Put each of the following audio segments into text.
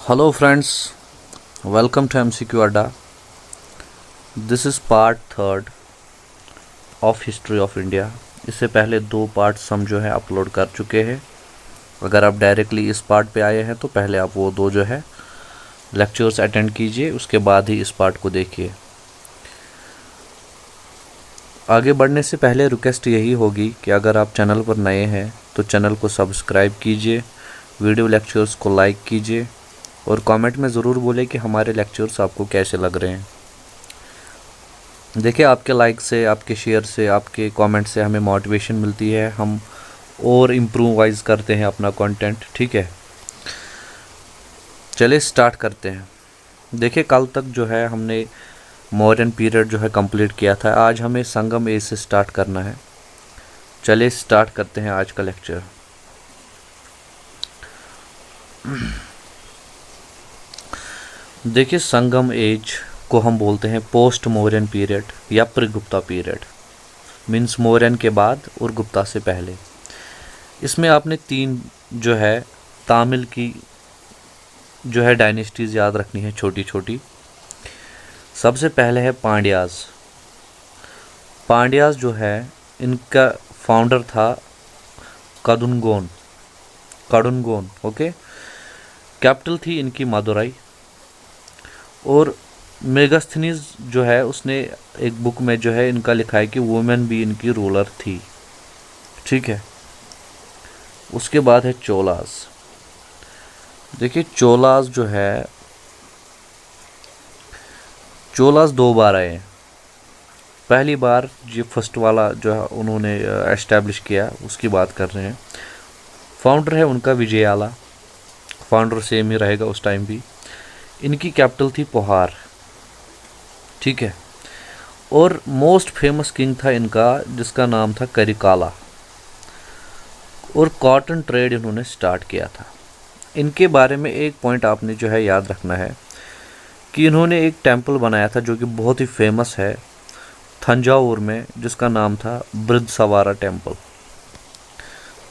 Hello friends, welcome to MCQ Adda. This is part third of history of India. इससे पहले दो parts हम जो है अपलोड कर चुके हैं। अगर आप डायरेक्टली इस पार्ट पे आए हैं तो पहले आप वो दो जो है लेक्चर्स अटेंड कीजिए, उसके बाद ही इस पार्ट को देखिए। आगे बढ़ने से पहले रिक्वेस्ट यही होगी कि अगर आप चैनल पर नए हैं तो चैनल को सब्सक्राइब कीजिए, वीडियो लेक्चर्स को लाइक कीजिए और कमेंट में ज़रूर बोलें कि हमारे लेक्चर्स आपको कैसे लग रहे हैं। देखिए, आपके लाइक से, आपके शेयर से, आपके कमेंट से हमें मोटिवेशन मिलती है, हम और इम्प्रूवाइज़ करते हैं अपना कंटेंट। ठीक है, चलिए स्टार्ट करते हैं। देखिए, कल तक जो है हमने मौर्यन पीरियड जो है कंप्लीट किया था। आज हमें संगम एज से स्टार्ट करना है। चलिए स्टार्ट करते हैं आज का लेक्चर। देखिए, संगम एज को हम बोलते हैं पोस्ट मौर्यन पीरियड या pre Gupta period, means Mauryan के बाद और गुप्ता से पहले। इसमें आपने तीन जो है तामिल की जो है डायनेस्टीज़ याद रखनी है, छोटी छोटी। सबसे पहले है पांड्याज। पांड्याज जो है इनका फाउंडर था कदुनगोन। ओके। कैपिटल थी इनकी मदुराई। और मेगास्थनीज जो है उसने एक बुक में जो है इनका लिखा है कि वुमेन भी इनकी रूलर थी। ठीक है। उसके बाद है चोलास। देखिए, चोलास जो है, चोलास दो बार आए हैं। पहली बार जो फर्स्ट वाला जो है उन्होंने एस्टैब्लिश किया, उसकी बात कर रहे हैं। फाउंडर है उनका विजयाला। फाउंडर सेम ही रहेगा उस टाइम भी। इनकी कैपिटल थी पोहार। ठीक है। और मोस्ट फेमस किंग था इनका जिसका नाम था करिकाला। और कॉटन ट्रेड इन्होंने स्टार्ट किया था। इनके बारे में एक पॉइंट आपने जो है याद रखना है कि इन्होंने एक टेंपल बनाया था जो कि बहुत ही फेमस है थंजावुर में, जिसका नाम था बृहदीश्वरर टेंपल।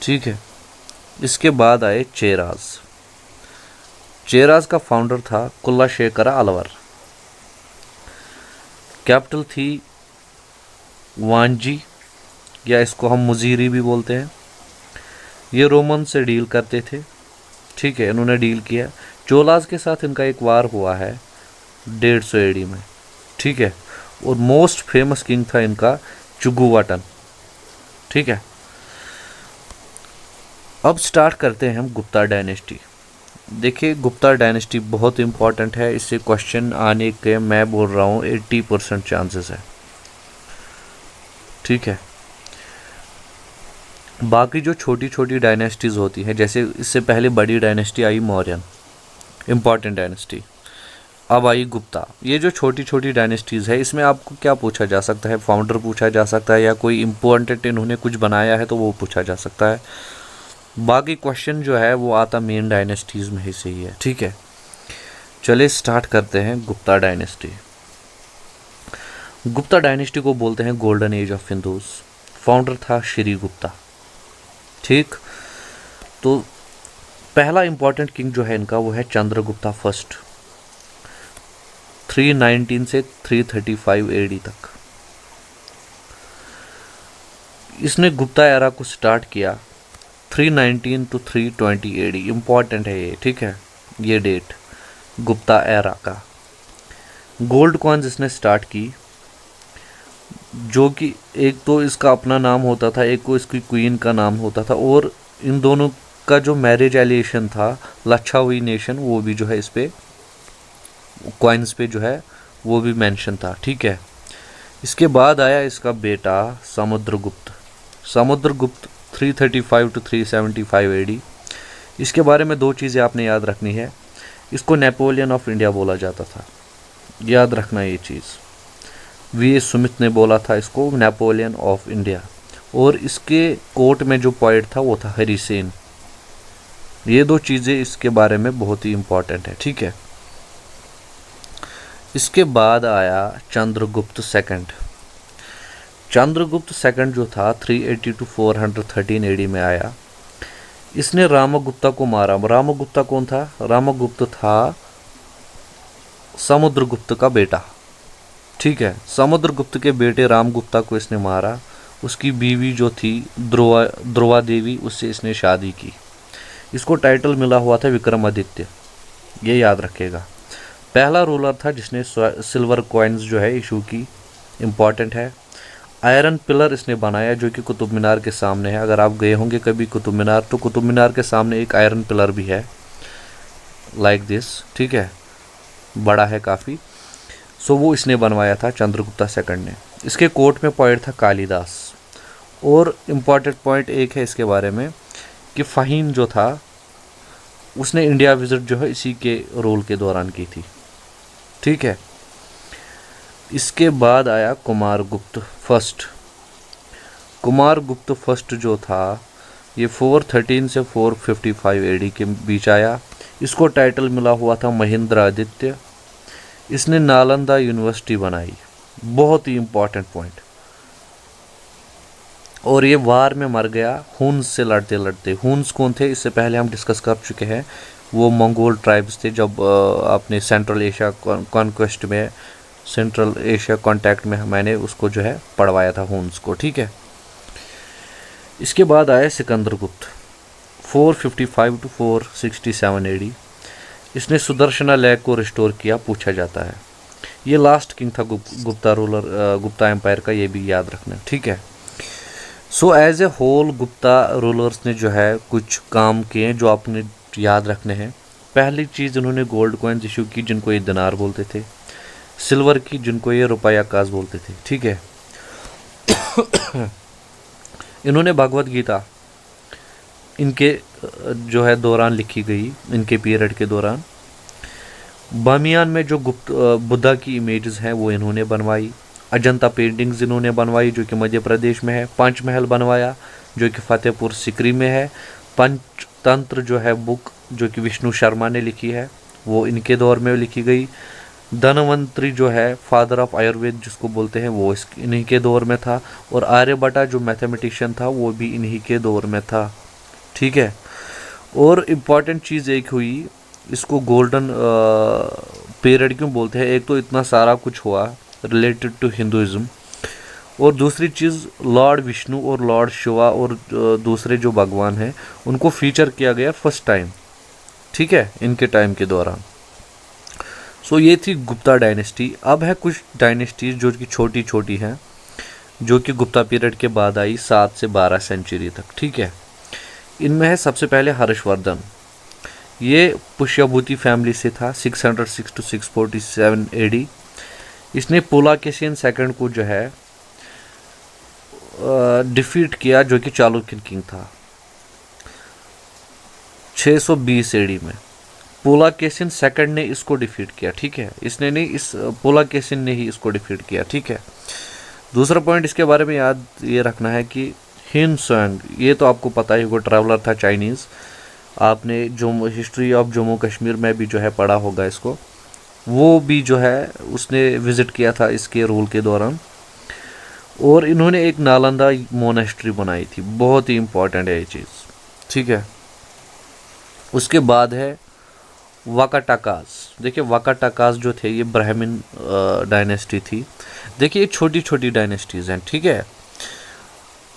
ठीक है। इसके बाद आए चेराज। चेराज का फाउंडर था कुलाशेखरा अलवर। कैपिटल थी वांजी, या इसको हम मुजीरी भी बोलते हैं। ये रोमन से डील करते थे। ठीक है, इन्होंने डील किया। चोलाज के साथ इनका एक वार हुआ है 150 एडी में। ठीक है। और मोस्ट फेमस किंग था इनका चुगुवाटन। ठीक है। अब स्टार्ट करते हैं हम गुप्ता डायनेस्टी। देखिए, गुप्ता डायनेस्टी बहुत इंपॉर्टेंट है। इससे क्वेश्चन आने के मैं बोल रहा हूँ 80% चांसेस है। ठीक है। बाकी जो छोटी छोटी डायनेस्टीज़ होती हैं, जैसे इससे पहले बड़ी डायनेस्टी आई मौर्यन, इम्पॉर्टेंट डायनेस्टी। अब आई गुप्ता। ये जो छोटी छोटी डायनेस्टीज़ है, इसमें आपको क्या पूछा जा सकता है? फाउंडर पूछा जा सकता है, या कोई इम्पोर्टेंट इन्होंने कुछ बनाया है तो वो पूछा जा सकता है। बाकी क्वेश्चन जो है वो आता मेन डायनेस्टीज़ में ही से ही है। ठीक है। चलिए स्टार्ट करते हैं गुप्ता डायनेस्टी। गुप्ता डायनेस्टी को बोलते हैं golden age of Hindus. Founder था श्री गुप्ता। ठीक। तो पहला इंपॉर्टेंट किंग जो है इनका वो है चंद्रगुप्ता फर्स्ट, 319 से 335 एडी तक। इसने गुप्ता एरा को स्टार्ट किया 319 to 320 एडी। इम्पॉर्टेंट है ये। ठीक है, ये डेट गुप्ता एरा का। गोल्ड कॉइन्स इसने स्टार्ट की, जो कि एक तो इसका अपना नाम होता था, एक को इसकी क्वीन का नाम होता था। और इन दोनों का जो मैरिज एलिएशन था लच्छावी नेशन, वो भी जो है इस पे कॉइन्स पे जो है वो भी मेंशन था। ठीक है। इसके बाद आया इसका बेटा समुद्रगुप्त। Samudragupta 335 to 375 AD. इसके बारे में दो चीज़ें आपने याद रखनी है। इसको नेपोलियन ऑफ इंडिया बोला जाता था, याद रखना ये चीज़। वी सुमित ने बोला था इसको नेपोलियन ऑफ इंडिया। और इसके कोर्ट में जो पॉइंट था वो था हरिसेन। ये दो चीज़ें इसके बारे में बहुत ही इम्पॉर्टेंट है। ठीक है। इसके बाद आया चंद्रगुप्त सेकंड। चंद्रगुप्त सेकंड जो था 380 to 413 एडी में आया। इसने रामगुप्ता को मारा। रामगुप्ता कौन था? रामगुप्त था समुद्रगुप्त का बेटा, ठीक है। समुद्रगुप्त के बेटे रामगुप्ता को इसने मारा। उसकी बीवी जो थी ध्रुवा देवी, उससे इसने शादी की। इसको टाइटल मिला हुआ था विक्रमादित्य, ये याद रखेगा। पहला रूलर था जिसने सिल्वर कॉइन्स जो है इशू की, इम्पॉर्टेंट है। आयरन पिलर इसने बनाया जो कि कुतुब मीनार के सामने है। अगर आप गए होंगे कभी कुतुब मीनार, तो कुतुब मीनार के सामने एक आयरन पिलर भी है, लाइक दिस, ठीक है, बड़ा है काफ़ी। सो वो इसने बनवाया था, चंद्रगुप्ता सेकंड ने। इसके कोर्ट में पॉइंट था कालिदास। और इम्पॉर्टेंट पॉइंट एक है इसके बारे में कि फ़हीम जो था उसने इंडिया विजिट जो है इसी के रोल के दौरान की थी, ठीक है। इसके बाद आया कुमारगुप्त फर्स्ट। कुमारगुप्त फर्स्ट जो था ये 413 से 455 एडी के बीच आया। इसको टाइटल मिला हुआ था महेंद्रादित्य। इसने नालंदा यूनिवर्सिटी बनाई, बहुत ही इम्पोर्टेंट पॉइंट। और ये वार में मर गया हुन्स से लड़ते लड़ते। हुन्स कौन थे? इससे पहले हम डिस्कस कर चुके हैं। वो मंगोल ट्राइब्स थे। जब आपने सेंट्रल एशिया कॉन्क्वेस्ट में, सेंट्रल एशिया कॉन्टैक्ट में मैंने उसको जो है पढ़वाया था हुन्स को, ठीक है। इसके बाद आया सिकंदरगुप्त 455 टू 467 एडी। इसने सुदर्शना लेक को रिस्टोर किया, पूछा जाता है। ये लास्ट किंग था गुप्ता रूलर, गुप्ता एम्पायर का, ये भी याद रखना, ठीक है। So as a whole Gupta rulers ने जो है कुछ काम किए जो आपने याद रखने हैं। पहली चीज़, इन्होंने गोल्ड कॉइन्स इशू की जिनको ये दिनार बोलते थे, सिल्वर की जिनको ये रुपया काज बोलते थे, ठीक है। इन्होंने भगवत गीता इनके जो है दौरान लिखी गई, इनके पीरियड के दौरान। बामियान में जो बुद्धा की इमेजेस हैं वो इन्होंने बनवाई। अजंता पेंटिंग्स इन्होंने बनवाई जो कि मध्य प्रदेश में है। पंचमहल बनवाया जो कि फतेहपुर सिकरी में है। पंचतंत्र जो है बुक जो कि विष्णु शर्मा ने लिखी है, वो इनके दौर में लिखी गई। धनवंतरी जो है फादर ऑफ आयुर्वेद जिसको बोलते हैं, वो इन्हीं के दौर में था। और आर्यभट्टा जो मैथमेटिशियन था वो भी इन्हीं के दौर में था, ठीक है। और इम्पॉर्टेंट चीज़ एक हुई, इसको गोल्डन पीरियड क्यों बोलते हैं? एक तो इतना सारा कुछ हुआ रिलेटेड टू हिंदुइज्म, और दूसरी चीज़ लॉर्ड विष्णु और लॉर्ड शिवा और दूसरे जो भगवान हैं उनको फीचर किया गया फर्स्ट टाइम, ठीक है, इनके टाइम के दौरान। सो ये थी गुप्ता डायनेस्टी। अब है कुछ डायनेस्टीज जो कि छोटी छोटी हैं, जो कि गुप्ता पीरियड के बाद आई 7 से 12 सेंचुरी तक, ठीक है। इनमें है सबसे पहले हर्षवर्धन। ये पुष्यभूति फैमिली से था, 606 टू 647 एडी। इसने पुलाकेशिन सेकंड को जो है डिफीट किया जो कि चालुक्यन किंग था 620 एडी में। पुलाकेशिन सेकंड ने इसको डिफीट किया, ठीक है। इसने नहीं, इस पुलाकेशिन ने ही इसको डिफीट किया, ठीक है। दूसरा पॉइंट इसके बारे में याद ये रखना है कि हिन सोंग, ये तो आपको पता ही होगा, ट्रैवलर था चाइनीज़। आपने जो हिस्ट्री ऑफ जम्मू कश्मीर में भी जो है पढ़ा होगा इसको, वो भी जो है उसने विज़िट किया था इसके रूल के दौरान। और इन्होंने एक नालंदा मोनेस्ट्री बनाई थी, बहुत ही इम्पोर्टेंट है ये चीज़, ठीक है। उसके बाद है वाकाटाकास। देखिए वाकाटाकास जो थे ये ब्राह्मण डायनेस्टी थी। देखिए ये छोटी छोटी डायनेस्टीज़ हैं, ठीक है।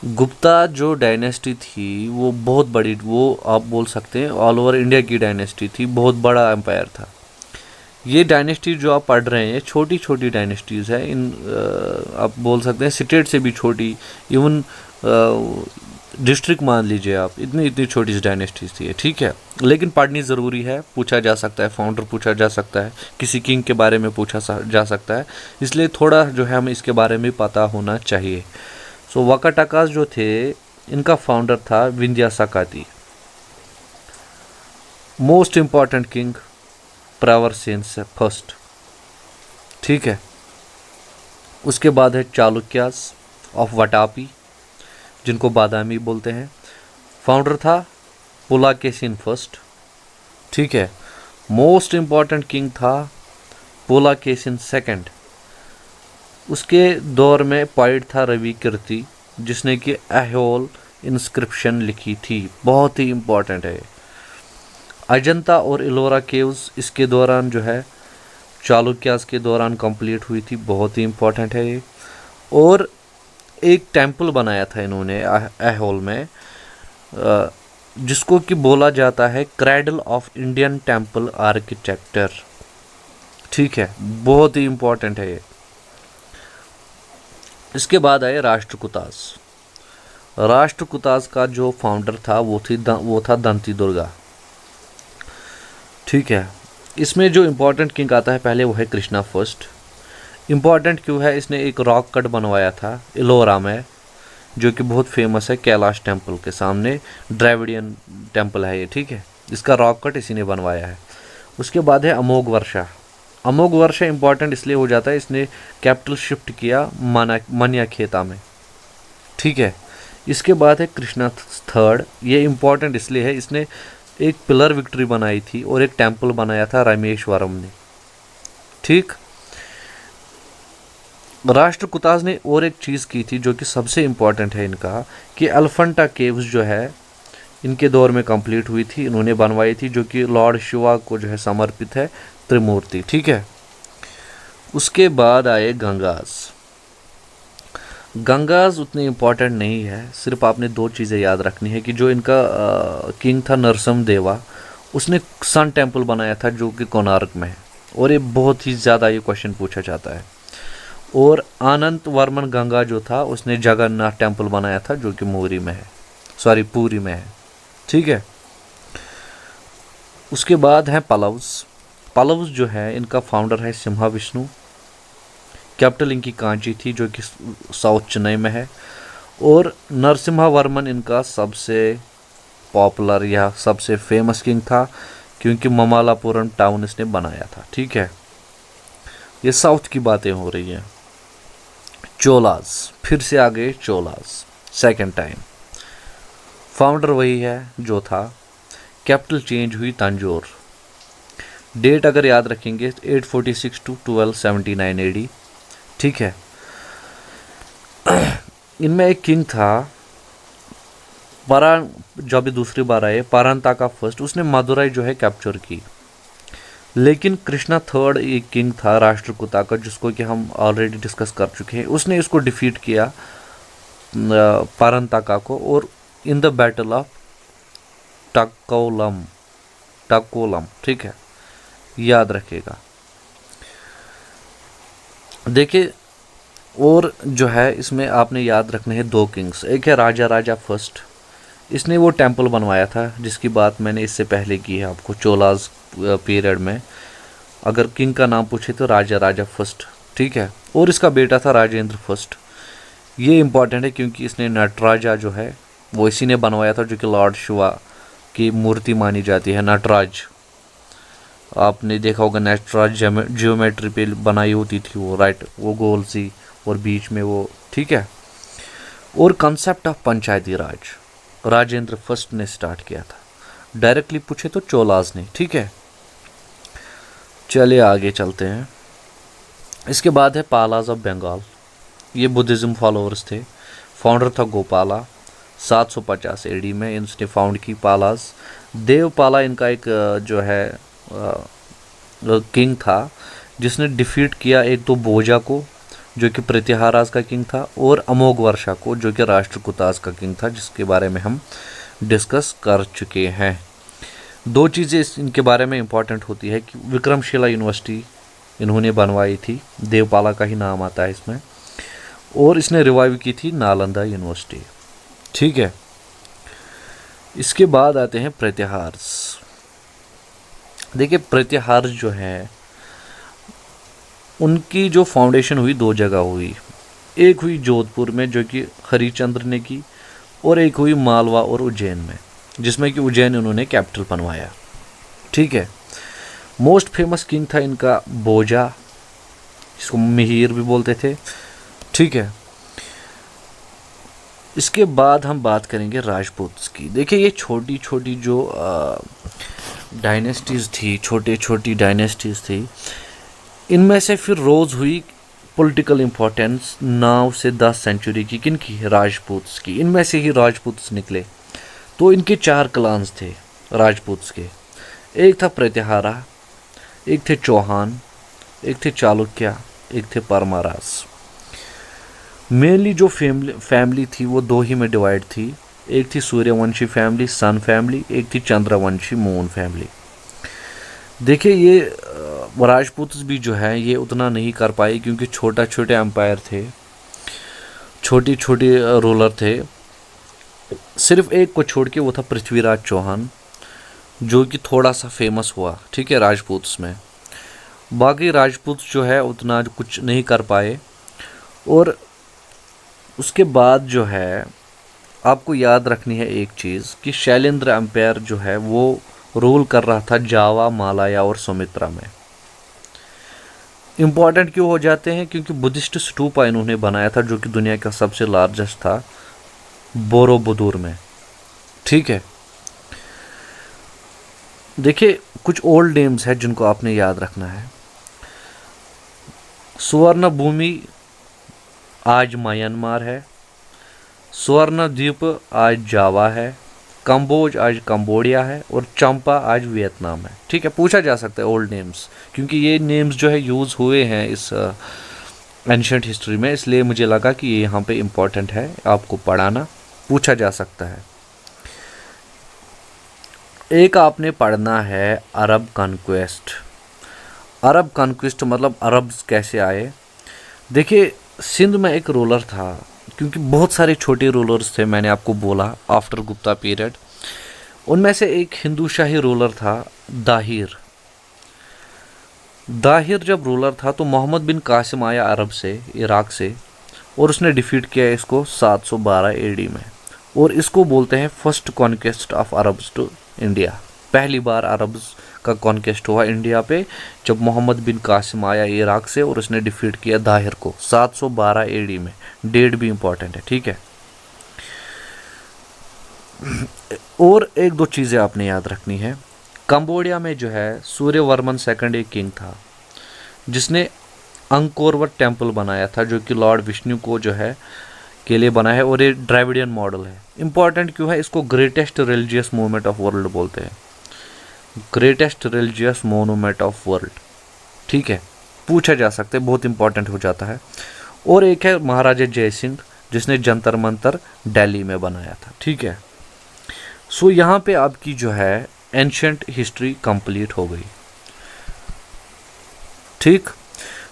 गुप्ता जो डायनेस्टी थी वो बहुत बड़ी, वो आप बोल सकते हैं ऑल ओवर इंडिया की डायनेस्टी थी, बहुत बड़ा एम्पायर था। ये डायनेस्टी जो आप पढ़ रहे हैं छोटी छोटी डायनेस्टीज़ है। इन आप बोल सकते हैं स्टेट से भी छोटी, इवन डिस्ट्रिक्ट मान लीजिए आप, इतनी इतनी छोटी डायनेस्टीज थी, ठीक है। लेकिन पढ़नी ज़रूरी है, पूछा जा सकता है, फाउंडर पूछा जा सकता है, किसी किंग के बारे में पूछा जा सकता है, इसलिए थोड़ा जो है हमें इसके बारे में पता होना चाहिए। सो वाकाटाकास जो थे इनका फाउंडर था Vindhyashakti. Most important king Pravarasena first, ठीक है। उसके बाद है चालुक्यास ऑफ वटापी जिनको बादामी बोलते हैं। फाउंडर था पुलाकेशिन फर्स्ट, ठीक है। मोस्ट इम्पॉर्टेंट किंग था पुलाकेशिन सेकंड। उसके दौर में पॉइंट था रवि कीर्ति जिसने कि ऐहोल इंस्क्रिप्शन लिखी थी, बहुत ही इम्पोर्टेंट है। अजंता और इलोरा केव्स इसके दौरान जो है चालुक्यास के दौरान कंप्लीट हुई थी, बहुत ही इम्पोर्टेंट है ये। और एक टेंपल बनाया था इन्होंने ऐहोल में, जिसको कि बोला जाता है cradle of Indian temple architecture, ठीक है, बहुत ही इम्पोर्टेंट है ये। इसके बाद आए राष्ट्रकूटास। राष्ट्रकूटास का जो फाउंडर था वो था दंती दुर्गा, ठीक है। इसमें जो इम्पोर्टेंट किंग आता है पहले वो है कृष्णा फर्स्ट। इम्पॉर्टेंट क्यों है, इसने एक रॉक कट बनवाया था इलोरा में, जो कि बहुत फेमस है कैलाश टेम्पल के सामने, द्रविडियन टेम्पल है ये, ठीक है। इसका रॉक कट इसी ने बनवाया है। उसके बाद है अमोघ वर्षा। अमोघ वर्षा इम्पॉर्टेंट इसलिए हो जाता है, इसने कैपिटल शिफ्ट किया मन्याखेता में, ठीक है। इसके बाद है कृष्णा थर्ड। ये इम्पॉर्टेंट इसलिए है, इसने एक पिलर विक्ट्री बनाई थी और एक टेम्पल बनाया था रामेश्वरम ने, ठीक। राष्ट्रकूटास ने और एक चीज़ की थी जो कि सबसे इम्पॉर्टेंट है इनका, कि एलिफेंटा केव्स जो है इनके दौर में कंप्लीट हुई थी, इन्होंने बनवाई थी, जो कि लॉर्ड शिवा को जो है समर्पित है, त्रिमूर्ति, ठीक है। उसके बाद आए गंगास। गंगास उतने इम्पॉर्टेंट नहीं है, सिर्फ आपने दो चीज़ें याद रखनी है कि जो इनका किंग था नरसिम्हा देवा, उसने सन टेम्पल बनाया था जो कि कोणार्क में है, और ये बहुत ही ज़्यादा ये क्वेश्चन पूछा जाता है। और अनंत वर्मन गंगा जो था उसने जगन्नाथ टेम्पल बनाया था जो कि पूरी में है, ठीक है। उसके बाद है पलव्स। पलव्स जो है इनका फाउंडर है सिम्हा विष्णु। कैपिटल इनकी कांची थी जो कि साउथ चेन्नई में है। और नरसिम्हा वर्मन इनका सबसे पॉपुलर या सबसे फेमस किंग था, क्योंकि ममल्लापुरम टाउन इसने बनाया था, ठीक है। ये साउथ की बातें हो रही हैं। चोलास, फिर से आ गए चोलास सेकेंड टाइम। फाउंडर वही है जो था, कैपिटल चेंज हुई तंजौर। डेट अगर याद रखेंगे 846 टू 1279 एडी, ठीक है। इनमें एक किंग था जब भी दूसरी बार आए परांताका फर्स्ट, उसने मदुराई जो है कैप्चर की। लेकिन कृष्णा थर्ड एक किंग था राष्ट्रकूटा का, जिसको कि हम ऑलरेडी डिस्कस कर चुके हैं, उसने इसको डिफीट किया परांताका को, और इन द बैटल ऑफ टकोलम, ठीक है, याद रखिएगा। देखिए, और जो है इसमें आपने याद रखने हैं दो किंग्स। एक है राजा फर्स्ट, इसने वो टेंपल बनवाया था जिसकी बात मैंने इससे पहले की है आपको, चोलास पीरियड में। अगर किंग का नाम पूछे तो राजा फर्स्ट, ठीक है। और इसका बेटा था राजेंद्र फर्स्ट। ये इम्पॉर्टेंट है क्योंकि इसने नटराजा जो है वो इसी ने बनवाया था, जो कि लॉर्ड शिवा की मूर्ति मानी जाती है। नटराज आपने देखा होगा, नटराज जियोमेट्री पे बनाई होती थी वो, राइट, वो गोल सी और बीच में वो, ठीक है। और concept of Panchayati Raj Rajendra first ने स्टार्ट किया था। डायरेक्टली पूछे तो चोलास ने, ठीक है। चलिए आगे चलते हैं। इसके बाद है पालाज ऑफ बंगाल। ये बुद्धिज़्म फॉलोअर्स थे। फाउंडर था गोपाला, 750 एडी में इनने फाउंड की पालाज। देवपाला इनका एक जो है किंग था, जिसने डिफीट किया एक तो बोजा को जो कि प्रतिहारास का किंग था, और अमोघ वर्षा को जो कि राष्ट्रकूटास का किंग था, जिसके बारे में हम डिस्कस कर चुके हैं। दो चीज़ें इनके बारे में इम्पॉर्टेंट होती है कि विक्रमशिला यूनिवर्सिटी इन्होंने बनवाई थी, देवपाला का ही नाम आता है इसमें, और इसने रिवाइव की थी नालंदा यूनिवर्सिटी, ठीक है। इसके बाद आते हैं प्रतिहार्स। देखिए, प्रतिहार्स जो है उनकी जो फाउंडेशन हुई दो जगह हुई। एक हुई जोधपुर में जो कि हरिचंद्र ने की, और एक हुई मालवा और उज्जैन में, जिसमें कि उज्जैन उन्होंने कैपिटल बनवाया, ठीक है। मोस्ट फेमस किंग था इनका बोजा, जिसको मिहिर भी बोलते थे, ठीक है। इसके बाद हम बात करेंगे राजपूत की। देखिए, ये छोटी छोटी जो डायनेस्टीज़ थी, छोटी डायनेस्टीज़ थी, इनमें से फिर रोज़ हुई पॉलिटिकल इंपॉर्टेंस 9 से 10 सेंचुरी की किन की? राजपूत्स की। इनमें से ही राजपूत्स निकले। तो इनके 4 क्लान्स थे राजपूत्स के। एक था प्रतिहारा, एक थे चौहान, एक थे चालुक्य, एक थे परमारास। मेनली जो फैमिली थी वो 2 ही में डिवाइड थी। एक थी सूर्यवंशी फैमिली, सन फैमिली, एक थी चंद्रवंशी, मून फैमिली। देखिए ये राजपूत भी जो है ये उतना नहीं कर पाए क्योंकि छोटा छोटे एम्पायर थे, छोटी छोटी रूलर थे। सिर्फ एक को छोड़ के, वो था पृथ्वीराज चौहान, जो कि थोड़ा सा फेमस हुआ, ठीक है, राजपूत्स में। बाकी राजपूत जो है उतना कुछ नहीं कर पाए। और उसके बाद जो है आपको याद रखनी है एक चीज़ कि शैलेंद्र एम्पायर जो है वो रूल कर रहा था जावा, मालाया और सुमित्रा में। इम्पॉर्टेंट क्यों हो जाते हैं? क्योंकि बुद्धिस्ट स्तूपा इन्होंने बनाया था जो कि दुनिया का सबसे लार्जेस्ट था, बोरोबुदुर में, ठीक है। देखिए कुछ ओल्ड नेम्स है जिनको आपने याद रखना है। सुवर्ण भूमि आज म्यांमार है, स्वर्ण द्वीप आज जावा है, कंबोज आज कंबोडिया है और चंपा आज वियतनाम है, ठीक है। पूछा जा सकता है ओल्ड नेम्स, क्योंकि ये नेम्स जो है यूज़ हुए हैं इस एंशिएंट हिस्ट्री में, इसलिए मुझे लगा कि ये यहाँ पे इम्पोर्टेंट है आपको पढ़ाना, पूछा जा सकता है। एक आपने पढ़ना है अरब कॉन्क्वेस्ट। अरब कॉन्क्वेस्ट मतलब अरब्स कैसे आए। देखिए सिंध में एक रूलर था, क्योंकि बहुत सारे छोटे रूलर्स थे, मैंने आपको बोला आफ्टर गुप्ता पीरियड। उनमें से एक हिंदू शाही रूलर था दाहिर। दाहिर जब रूलर था तो मोहम्मद बिन कासिम आया अरब से, इराक से, और उसने डिफीट किया इसको 712 एडी में। और इसको बोलते हैं first conquest of Arabs to India. पहली बार अरब्स का कॉन्क्वेस्ट हुआ इंडिया पे जब मोहम्मद बिन कासिम आया इराक से और उसने डिफीट किया दाहिर को 712 एडी में। डेट भी इंपॉर्टेंट है, ठीक है। और एक दो चीज़ें आपने याद रखनी है। कंबोडिया में जो है सूर्यवर्मन सेकंड एक किंग था जिसने अंकोरवट टेम्पल बनाया था, जो कि लॉर्ड विष्णु को जो है के लिए बना है, और ये ड्राविडियन मॉडल है। इंपॉर्टेंट क्यों है? इसको greatest religious movement of world बोलते हैं, greatest religious monument of world, ठीक है। पूछा जा सकता है, बहुत इंपॉर्टेंट हो जाता है। और एक है महाराजा जय सिंह जिसने जंतर मंतर दिल्ली में बनाया था, ठीक है। सो यहाँ पे आपकी जो है एंशिएंट हिस्ट्री कंप्लीट हो गई, ठीक।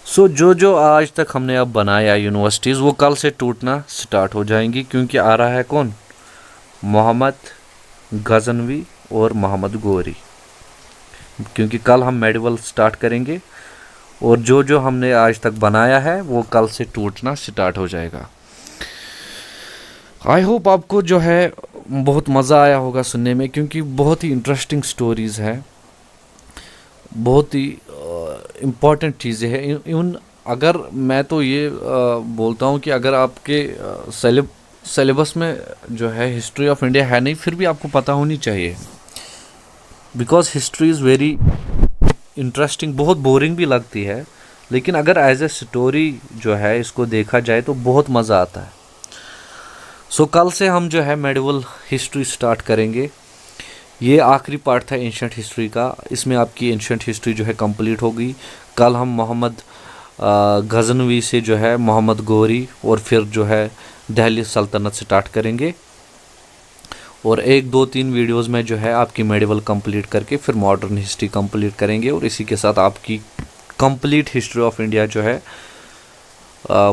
सो जो आज तक हमने अब बनाया यूनिवर्सिटीज़ वो कल से टूटना स्टार्ट हो जाएंगी, क्योंकि आ रहा है कौन? मोहम्मद गजनवी और मोहम्मद गोरी, क्योंकि कल हम मेडिवल स्टार्ट करेंगे और जो हमने आज तक बनाया है वो कल से टूटना स्टार्ट हो जाएगा। आई होप आपको जो है बहुत मज़ा आया होगा सुनने में, क्योंकि बहुत ही इंटरेस्टिंग स्टोरीज़ हैं, बहुत ही इम्पॉर्टेंट चीज़ें हैं। इवन अगर मैं तो ये बोलता हूँ कि अगर आपके सिलेबस में जो है हिस्ट्री ऑफ इंडिया है नहीं, फिर भी आपको पता होनी चाहिए, because history is very interesting. बहुत बोरिंग भी लगती है, लेकिन अगर एज ए स्टोरी जो है इसको देखा जाए तो बहुत मज़ा आता है। सो कल से हम जो है मेडिवल हिस्ट्री स्टार्ट करेंगे। ये आखिरी पार्ट था एंशिएंट हिस्ट्री का, इसमें आपकी एंशिएंट हिस्ट्री जो है कंप्लीट हो गई। कल हम मोहम्मद गजनवी से जो है मोहम्मद गोरी और फिर जो है दिल्ली सल्तनत स्टार्ट करेंगे, और 1 2 3 वीडियोस में जो है आपकी मेडिवल कंप्लीट करके फिर मॉडर्न हिस्ट्री कंप्लीट करेंगे, और इसी के साथ आपकी कंप्लीट हिस्ट्री ऑफ इंडिया जो है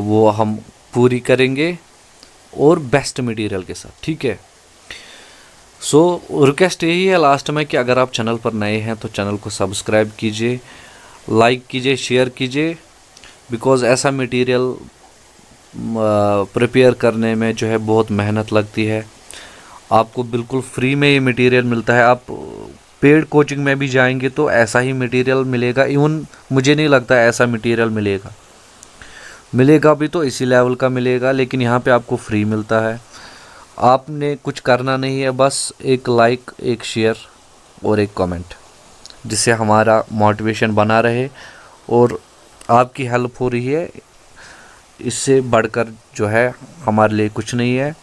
वो हम पूरी करेंगे, और बेस्ट मटेरियल के साथ, ठीक है। सो रिक्वेस्ट यही है लास्ट में कि अगर आप चैनल पर नए हैं तो चैनल को सब्सक्राइब कीजिए, लाइक कीजिए, शेयर कीजिए, बिकॉज़ ऐसा मटेरियल प्रिपेयर करने में जो है बहुत मेहनत लगती है। आपको बिल्कुल फ्री में ये मटेरियल मिलता है। आप पेड कोचिंग में भी जाएंगे तो ऐसा ही मटेरियल मिलेगा। इवन मुझे नहीं लगता ऐसा मटेरियल मिलेगा भी तो इसी लेवल का मिलेगा, लेकिन यहाँ पे आपको फ्री मिलता है। आपने कुछ करना नहीं है, बस एक लाइक, एक शेयर और एक कमेंट, जिससे हमारा मोटिवेशन बना रहे और आपकी हेल्प हो रही है इससे बढ़कर जो है हमारे लिए कुछ नहीं है।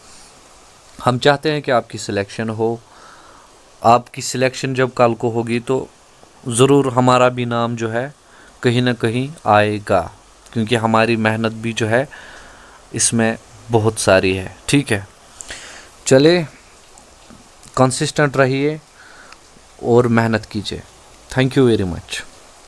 हम चाहते हैं कि आपकी सिलेक्शन हो। आपकी सिलेक्शन जब कल को होगी तो ज़रूर हमारा भी नाम जो है कहीं ना कहीं आएगा, क्योंकि हमारी मेहनत भी जो है इसमें बहुत सारी है। ठीक है, चले कंसिस्टेंट रहिए और मेहनत कीजिए। Thank you very much.